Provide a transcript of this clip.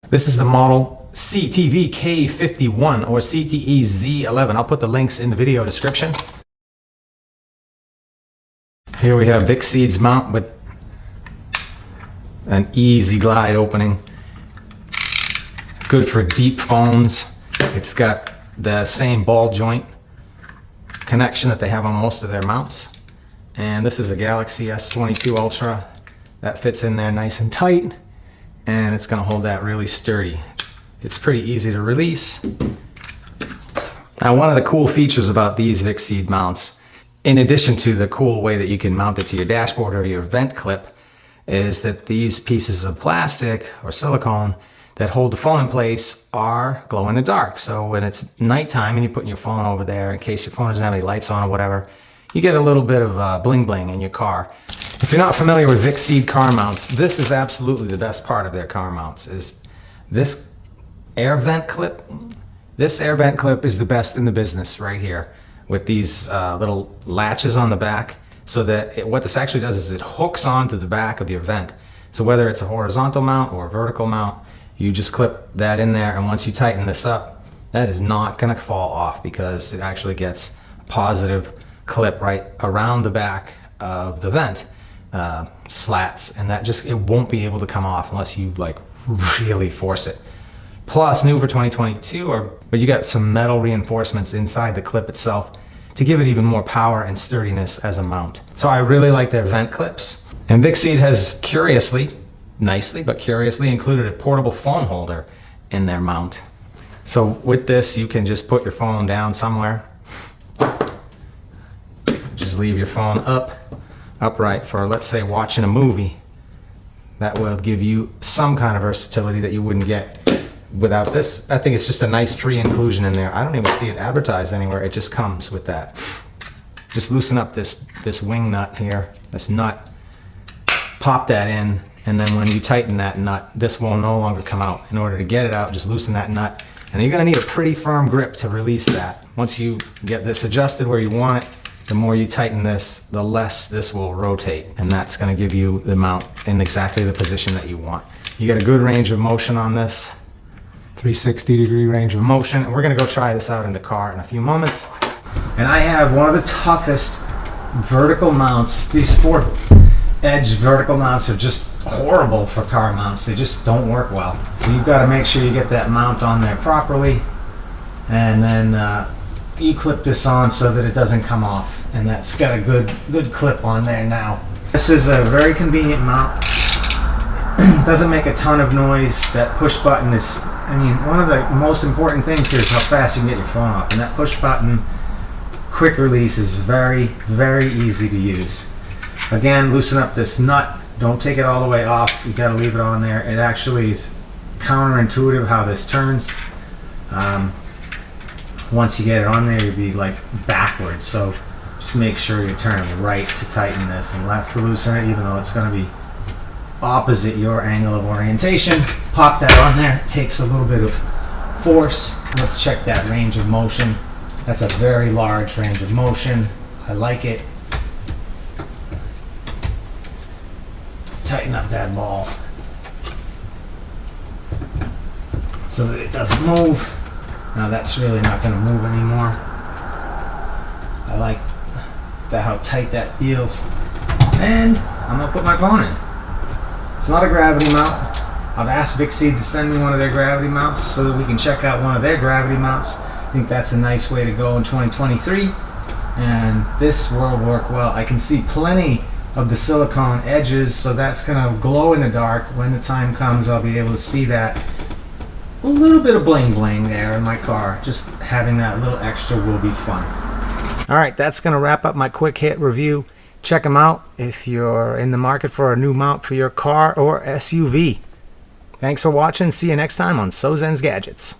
This is the model CTV-K51 or CTE-Z11. I'll put the links in the video description. Here we have Vicseed's mount with an easy glide opening. Good for deep phones. It's got the same ball joint connection that they have on most of their mounts. And this is a Galaxy S22 Ultra that fits in there nice and tight, and it's going to hold that really sturdy. It's pretty easy to release. Now, one of the cool features about these Vicseed mounts, in addition to the cool way that you can mount it to your dashboard or your vent clip, is that these pieces of plastic or silicone that hold the phone in place are glow in the dark. So when it's nighttime and you're putting your phone over there in case your phone doesn't have any lights on or whatever, you get a little bit of bling bling in your car. If you're not familiar with Vicseed car mounts, this is absolutely the best part of their car mounts, is this air vent clip. This air vent clip is the best in the business right here, with these little latches on the back, so that what this actually does is it hooks onto the back of your vent. So whether it's a horizontal mount or a vertical mount, you just clip that in there, and once you tighten this up, that is not going to fall off, because it actually gets a positive clip right around the back of the vent slats, and that just, it won't be able to come off unless you like really force it. Plus, new for 2022, but you got some metal reinforcements inside the clip itself to give it even more power and sturdiness as a mount. So I really like their vent clips. And Vicseed has curiously, nicely but curiously, included a portable phone holder in their mount. So with this, you can just put your phone down somewhere. Just leave your phone upright for, let's say, watching a movie. That will give you some kind of versatility that you wouldn't get without this. I think it's just a nice free inclusion in there. I don't even see it advertised anywhere. It just comes with that. Just loosen up this wing nut here, this nut, pop that in, and then when you tighten that nut, this will no longer come out. In order to get it out, just loosen that nut, and you're going to need a pretty firm grip to release that. Once you get this adjusted where you want it, the more you tighten this, the less this will rotate, and that's going to give you the mount in exactly the position that you want. You get a good range of motion on this, 360-degree range of motion, and we're going to go try this out in the car in a few moments. And I have one of the toughest vertical mounts. These 4-edge vertical mounts are just horrible for car mounts. They just don't work well. So you've got to make sure you get that mount on there properly, and then you clip this on so that it doesn't come off, and that's got a good clip on there now. This is a very convenient mount. It doesn't make a ton of noise. That push button is, I mean, one of the most important things here is how fast you can get your phone off, and that push button quick release is very, very easy to use. Again, loosen up this nut. Don't take it all the way off. You got to leave it on there. It actually is counterintuitive how this turns. Once you get it on there, you'll be like backwards. So just make sure you're turning right to tighten this and left to loosen it, even though it's going to be opposite your angle of orientation. Pop that on there. It takes a little bit of force. Let's check that range of motion. That's a very large range of motion. I like it. Tighten up that ball so that it doesn't move. Now that's really not going to move anymore. I like how tight that feels. And I'm going to put my phone in. It's not a gravity mount. I've asked Vicseed to send me one of their gravity mounts so that we can check out one of their gravity mounts. I think that's a nice way to go in 2023. And this will work well. I can see plenty of the silicone edges, so that's going to glow in the dark. When the time comes, I'll be able to see that. A little bit of bling bling there in my car. Just having that little extra will be fun. All right, that's going to wrap up my quick hit review. Check them out if you're in the market for a new mount for your car or SUV. Thanks for watching. See you next time on Sozen's Gadgets.